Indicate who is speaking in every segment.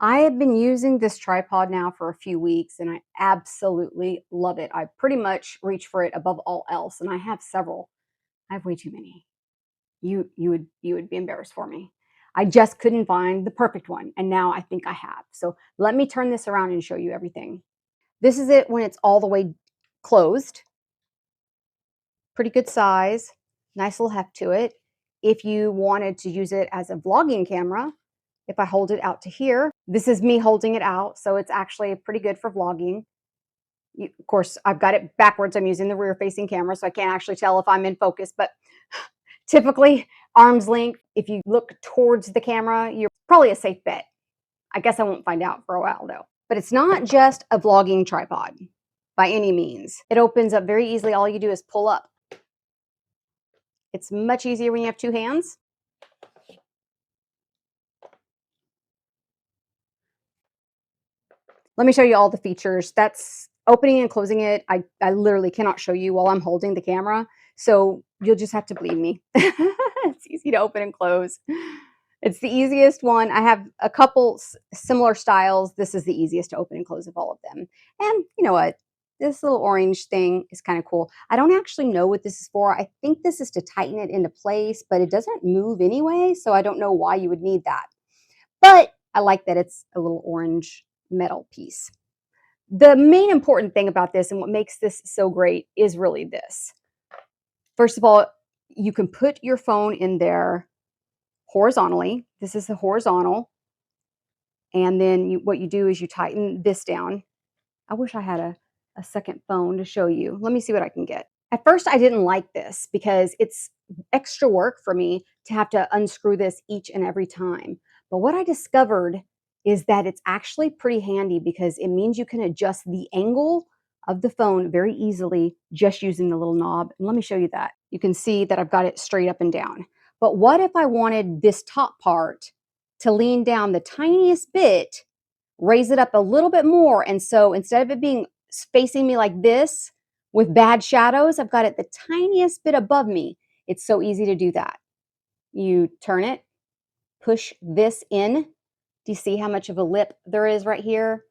Speaker 1: I have been using this tripod now for a few weeks and I absolutely love it. I pretty much reach for it above all else and I have several. I have way too many. You would be embarrassed for me. I just couldn't find the perfect one and now I think I have. So let me turn this around and show you everything. This is it when it's all the way closed. Pretty good size, nice little heft to it. If you wanted to use it as a vlogging camera, if I hold it out to here, this is me holding it out, so it's actually pretty good for vlogging. Of course, I've got it backwards. I'm using the rear-facing camera, so I can't actually tell if I'm in focus, but typically, arm's length, if you look towards the camera, you're probably a safe bet. I guess I won't find out for a while, though. But it's not just a vlogging tripod by any means. It opens up very easily. All you do is pull up. It's much easier when you have two hands. Let me show you all the features. That's opening and closing it. I literally cannot show you while I'm holding the camera. So you'll just have to believe me. It's easy to open and close. It's the easiest one. I have a couple similar styles. This is the easiest to open and close of all of them. And you know what? This little orange thing is kind of cool. I don't actually know what this is for. I think this is to tighten it into place, but it doesn't move anyway. So I don't know why you would need that. But I like that it's a little orange metal piece. The main important thing about this and what makes this so great is really this. First of all, you can put your phone in there horizontally. This is the horizontal. And then what you do is you tighten this down. I wish I had a second phone to show you. Let me see what I can get. At first, I didn't like this because it's extra work for me to have to unscrew this each and every time. But what I discovered is that it's actually pretty handy because it means you can adjust the angle of the phone very easily just using the little knob. And let me show you that. You can see that I've got it straight up and down. But what if I wanted this top part to lean down the tiniest bit, raise it up a little bit more? And so instead of it being facing me like this with bad shadows, I've got it the tiniest bit above me. It's so easy to do that. You turn it, push this in. Do you see how much of a lip there is right here?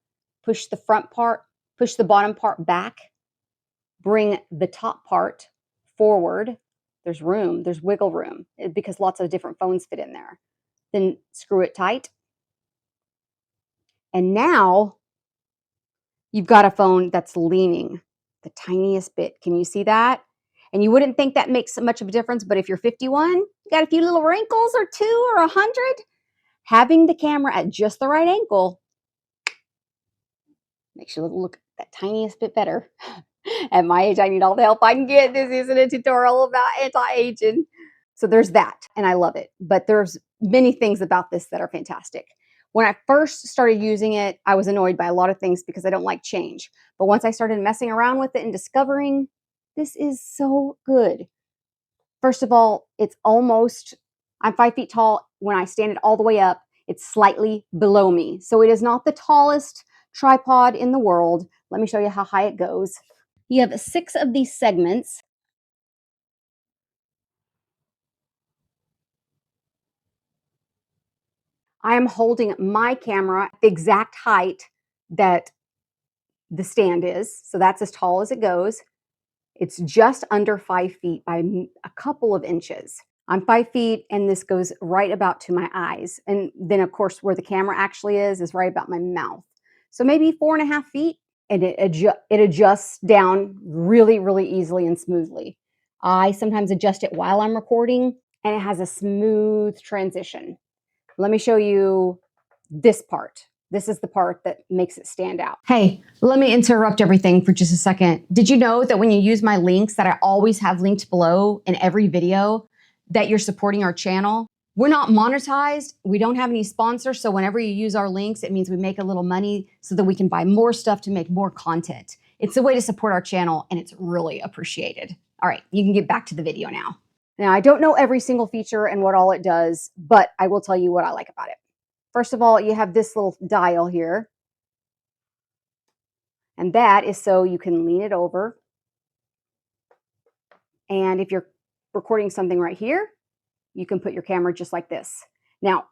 Speaker 1: Push the front part, push the bottom part back, bring the top part forward. There's room, there's wiggle room because lots of different phones fit in there. Then screw it tight. And now you've got a phone that's leaning the tiniest bit. Can you see that? And you wouldn't think that makes much of a difference, but if you're 51, you got a few little wrinkles or two or 100, having the camera at just the right angle makes you look that tiniest bit better. At my age, I need all the help I can get. This isn't a tutorial about anti-aging. So there's that, and I love it. But there's many things about this that are fantastic. When I first started using it, I was annoyed by a lot of things because I don't like change. But once I started messing around with it and discovering this is so good. First of all, I'm 5 feet tall. When I stand it all the way up, it's slightly below me. So it is not the tallest tripod in the world. Let me show you how high it goes. You have 6 of these segments. I am holding my camera at the exact height that the stand is. So that's as tall as it goes. It's just under 5 feet by a couple of inches. I'm 5 feet and this goes right about to my eyes. And then of course, where the camera actually is right about my mouth. So maybe 4.5 feet, and it adjusts down really, really easily and smoothly. I sometimes adjust it while I'm recording and it has a smooth transition. Let me show you this part. This is the part that makes it stand out. Hey, let me interrupt everything for just a second. Did you know that when you use my links that I always have linked below in every video, that you're supporting our channel? We're not monetized. We don't have any sponsors. So whenever you use our links, it means we make a little money so that we can buy more stuff to make more content. It's a way to support our channel and it's really appreciated. All right, you can get back to the video now. Now, I don't know every single feature and what all it does, but I will tell you what I like about it. First of all, you have this little dial here. And that is so you can lean it over. And if you're recording something right here, you can put your camera just like this. Now,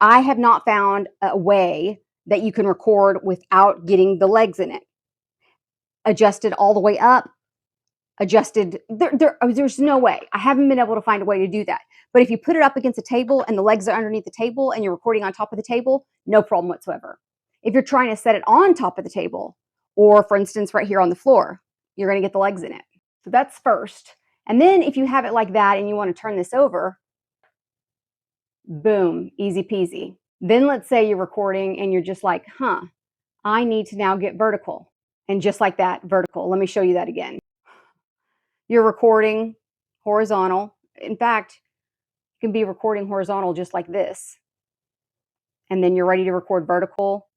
Speaker 1: I have not found a way that you can record without getting the legs in it. Adjusted all the way up, adjusted. There's no way. I haven't been able to find a way to do that. But if you put it up against a table and the legs are underneath the table and you're recording on top of the table, no problem whatsoever. If you're trying to set it on top of the table, or for instance, right here on the floor, you're going to get the legs in it. So that's first. And then if you have it like that and you want to turn this over, boom, easy peasy. Then let's say you're recording and you're just like, I need to now get vertical. And just like that, vertical. Let me show you that again. You're recording horizontal. In fact, you can be recording horizontal just like this. And then you're ready to record vertical.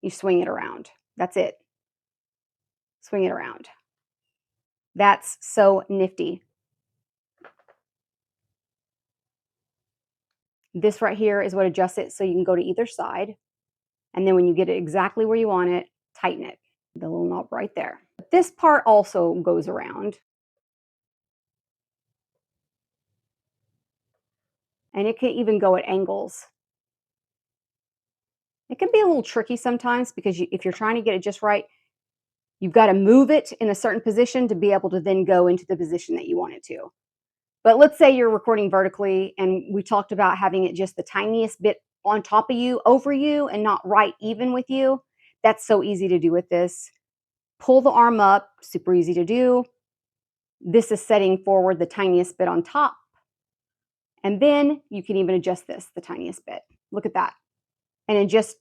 Speaker 1: You swing it around. That's it. Swing it around. That's so nifty. This right here is what adjusts it so you can go to either side. And then when you get it exactly where you want it, tighten it. The little knob right there. This part also goes around. And it can even go at angles. It can be a little tricky sometimes because if you're trying to get it just right, you've got to move it in a certain position to be able to then go into the position that you want it to. But let's say you're recording vertically and we talked about having it just the tiniest bit on top of you, over you, and not right even with you. That's so easy to do with this. Pull the arm up, super easy to do. This is setting forward the tiniest bit on top. And then you can even adjust this, the tiniest bit. Look at that. And then just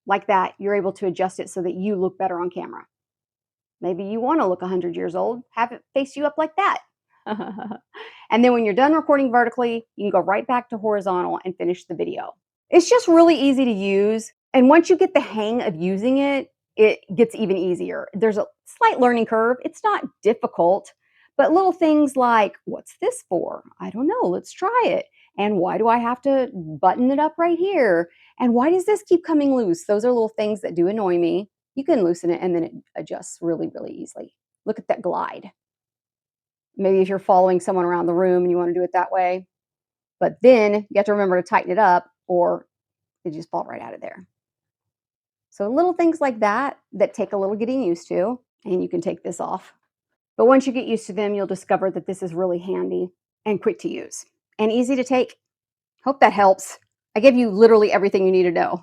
Speaker 1: like that, you're able to adjust it so that you look better on camera. Maybe you want to look 100 years old, have it face you up like that. And then when you're done recording vertically, you can go right back to horizontal and finish the video. It's just really easy to use. And once you get the hang of using it, it gets even easier. There's a slight learning curve. It's not difficult, but little things like, what's this for? I don't know. Let's try it. And why do I have to button it up right here? And why does this keep coming loose? Those are little things that do annoy me. You can loosen it and then it adjusts really, really easily. Look at that glide. Maybe if you're following someone around the room and you want to do it that way. But then you have to remember to tighten it up or it just fall right out of there. So little things like that that take a little getting used to, and you can take this off. But once you get used to them, you'll discover that this is really handy and quick to use and easy to take. Hope that helps. I gave you literally everything you need to know.